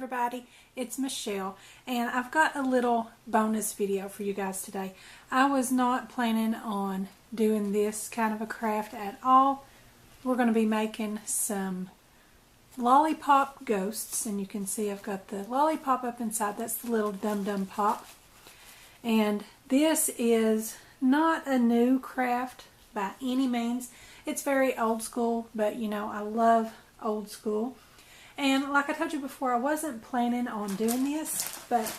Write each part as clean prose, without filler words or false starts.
everybody, it's Michelle, and I've got a little bonus video for you guys today. I was not planning on doing this kind of a craft at all. We're going to be making some Lollipop Ghosts, and you can see I've got the lollipop up inside. That's the little dum-dum pop. And this is not a new craft by any means. It's very old school, but you know, I love old school. And like I told you before, I wasn't planning on doing this, but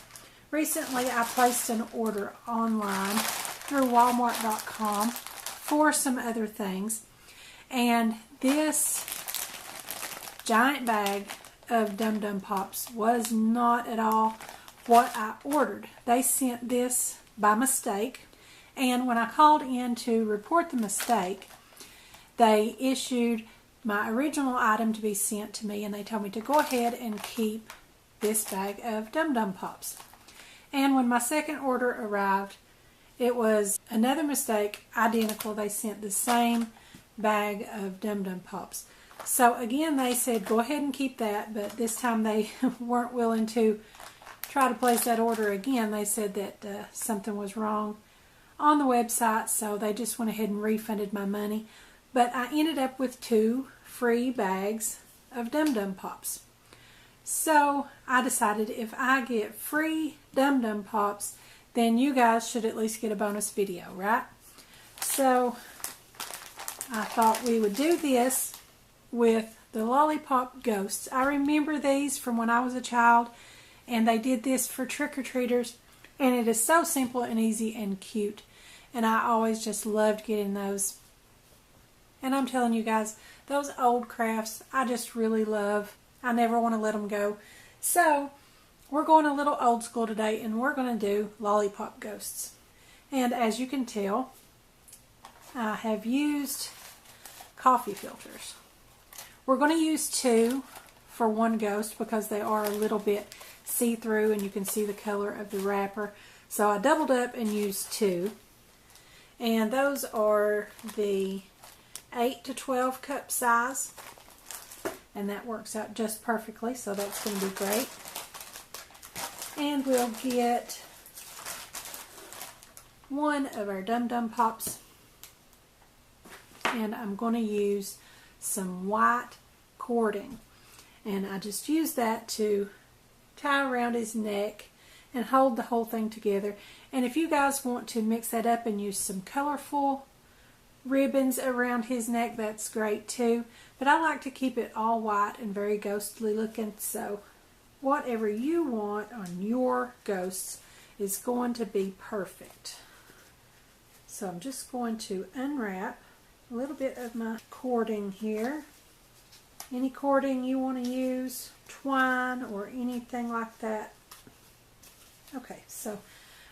recently I placed an order online through Walmart.com for some other things. And this giant bag of dum-dum pops was not at all what I ordered. They sent this by mistake, and when I called in to report the mistake, they issued my original item to be sent to me, and they told me to go ahead and keep this bag of dum-dum pops. And when my second order arrived, it was another mistake, identical. They sent the same bag of dum-dum pops. So again, they said go ahead and keep that, but this time they weren't willing to try to place that order again. They said that something was wrong on the website, so they just went ahead and refunded my money. But I ended up with 2 free bags of dum-dum pops. So I decided if I get free dum-dum pops, then you guys should at least get a bonus video, right? So I thought we would do this with the Lollipop Ghosts. I remember these from when I was a child, and they did this for trick-or-treaters, and it is so simple and easy and cute, and I always just loved getting those. And I'm telling you guys, those old crafts I just really love. I never want to let them go. So we're going a little old school today, and we're going to do Lollipop Ghosts. And as you can tell, I have used coffee filters. We're going to use 2 for one ghost because they are a little bit see-through and you can see the color of the wrapper. So I doubled up and used 2. And those are the 8 to 12 cup size. And that works out just perfectly, so that's going to be great. And we'll get 1 of our dum-dum pops. And I'm going to use some white cording, and I just use that to tie around his neck and hold the whole thing together. And if you guys want to mix that up and use some colorful ribbons around his neck, that's great too, but I like to keep it all white and very ghostly looking, so whatever you want on your ghosts is going to be perfect. So I'm just going to unwrap a little bit of my cording here. Any cording you want to use, twine or anything like that. Okay, so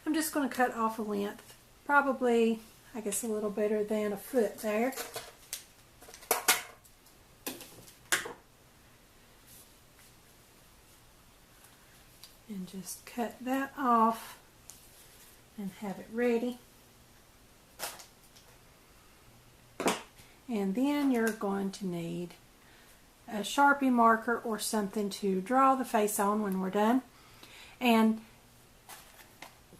I'm just going to cut off a length, probably I guess a little better than a foot there. And just cut that off and have it ready. And then you're going to need a Sharpie marker or something to draw the face on when we're done. And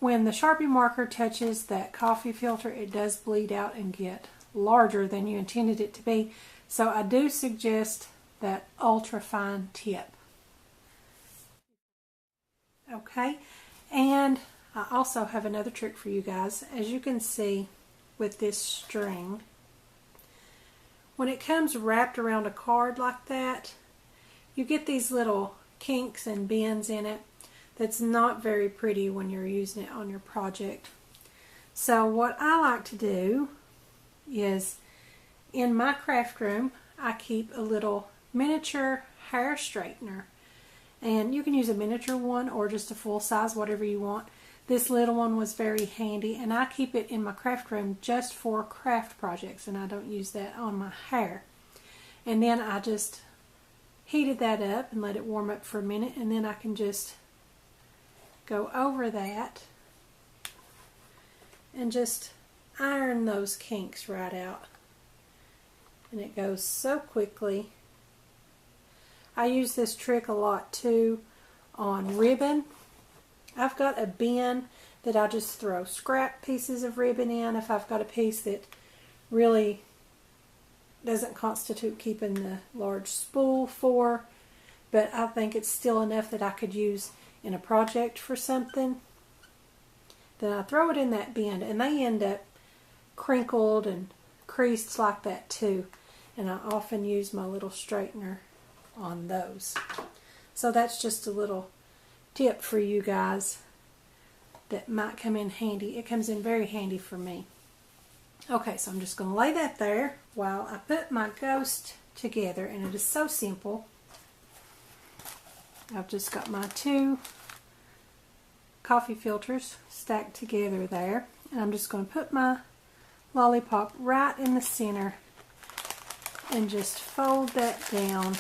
when the Sharpie marker touches that coffee filter, it does bleed out and get larger than you intended it to be. So I do suggest that ultra fine tip. Okay, and I also have another trick for you guys. As you can see with this string, when it comes wrapped around a card like that, you get these little kinks and bends in it that's not very pretty when you're using it on your project. So what I like to do is, in my craft room, I keep a little miniature hair straightener. And you can use a miniature one or just a full size, whatever you want. This little one was very handy, and I keep it in my craft room just for craft projects, and I don't use that on my hair. And then I just heated that up and let it warm up for a minute, and then I can just go over that and just iron those kinks right out. And it goes so quickly. I use this trick a lot too on ribbon. I've got a bin that I just throw scrap pieces of ribbon in if I've got a piece that really doesn't constitute keeping the large spool for, but I think it's still enough that I could use in a project for something. Then I throw it in that bin, and they end up crinkled and creased like that too, and I often use my little straightener on those. So that's just a little tip for you guys that might come in handy. It comes in very handy for me. Okay, so I'm just going to lay that there while I put my ghost together, and it is so simple. I've just got my 2 coffee filters stacked together there, and I'm just going to put my lollipop right in the center and just fold that down.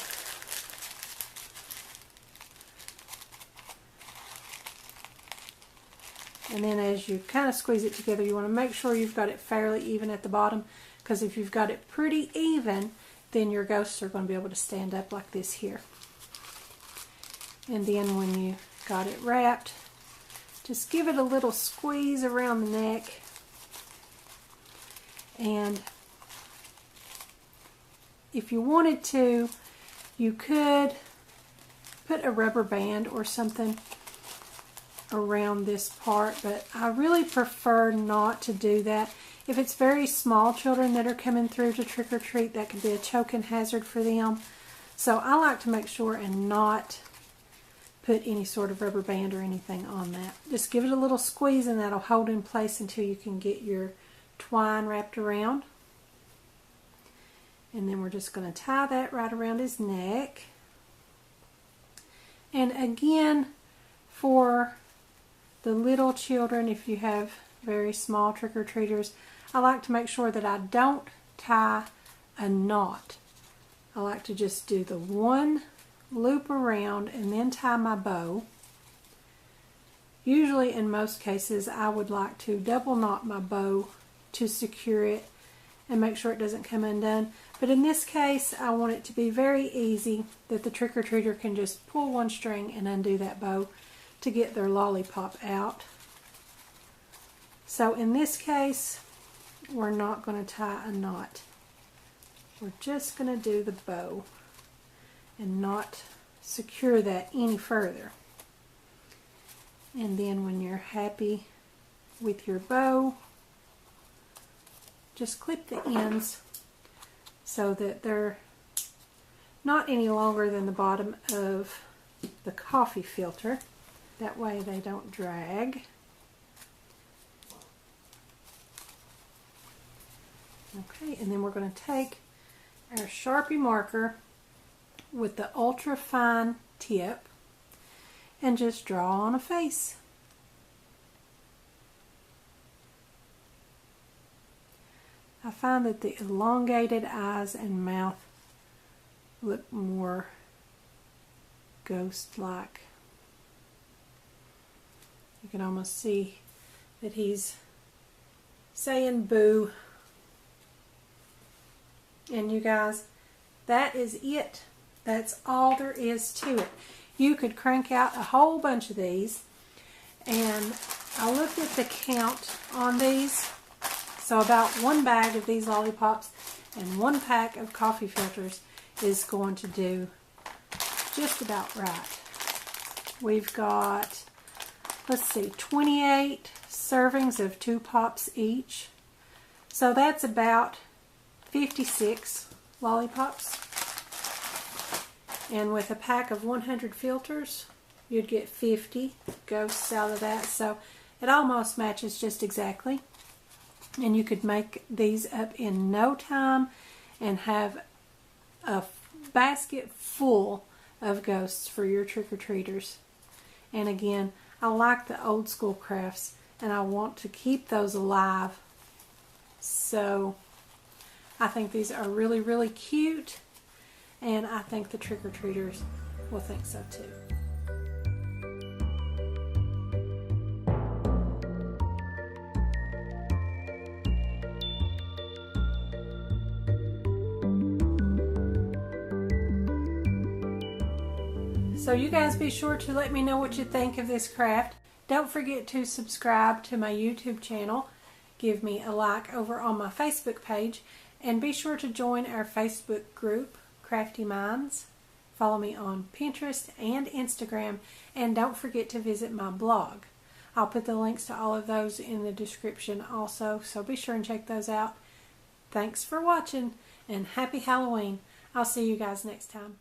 And then as you kind of squeeze it together, you want to make sure you've got it fairly even at the bottom, because if you've got it pretty even, then your ghosts are going to be able to stand up like this here. And then when you got it wrapped, just give it a little squeeze around the neck. And if you wanted to, you could put a rubber band or something around this part, but I really prefer not to do that. If it's very small children that are coming through to trick or treat, that could be a choking hazard for them. So I like to make sure and not put any sort of rubber band or anything on that. Just give it a little squeeze, and that'll hold in place until you can get your twine wrapped around. And then we're just going to tie that right around his neck. And again, for the little children, if you have very small trick-or-treaters, I like to make sure that I don't tie a knot. I like to just do the one loop around and then tie my bow. Usually, in most cases, I would like to double knot my bow to secure it and make sure it doesn't come undone. But in this case, I want it to be very easy, that the trick-or-treater can just pull one string and undo that bow to get their lollipop out. So in this case, we're not going to tie a knot. We're just going to do the bow and not secure that any further. And then when you're happy with your bow, just clip the ends so that they're not any longer than the bottom of the coffee filter. That way they don't drag. Okay, and then we're going to take our Sharpie marker with the ultra fine tip and just draw on a face. I find that the elongated eyes and mouth look more ghost-like. You can almost see that he's saying boo. And you guys, that is it. That's all there is to it. You could crank out a whole bunch of these. And I looked at the count on these. So about 1 bag of these lollipops and 1 pack of coffee filters is going to do just about right. We've got, let's see, 28 servings of 2 pops each. So that's about 56 lollipops. And with a pack of 100 filters, you'd get 50 ghosts out of that. So it almost matches just exactly. And you could make these up in no time and have a basket full of ghosts for your trick-or-treaters. And again, I like the old school crafts and I want to keep those alive. So I think these are really, really cute, and I think the trick-or-treaters will think so too. So you guys be sure to let me know what you think of this craft. Don't forget to subscribe to my YouTube channel. Give me a like over on my Facebook page. And be sure to join our Facebook group, Craftie Minds. Follow me on Pinterest and Instagram. And don't forget to visit my blog. I'll put the links to all of those in the description also, so be sure and check those out. Thanks for watching, and happy Halloween. I'll see you guys next time.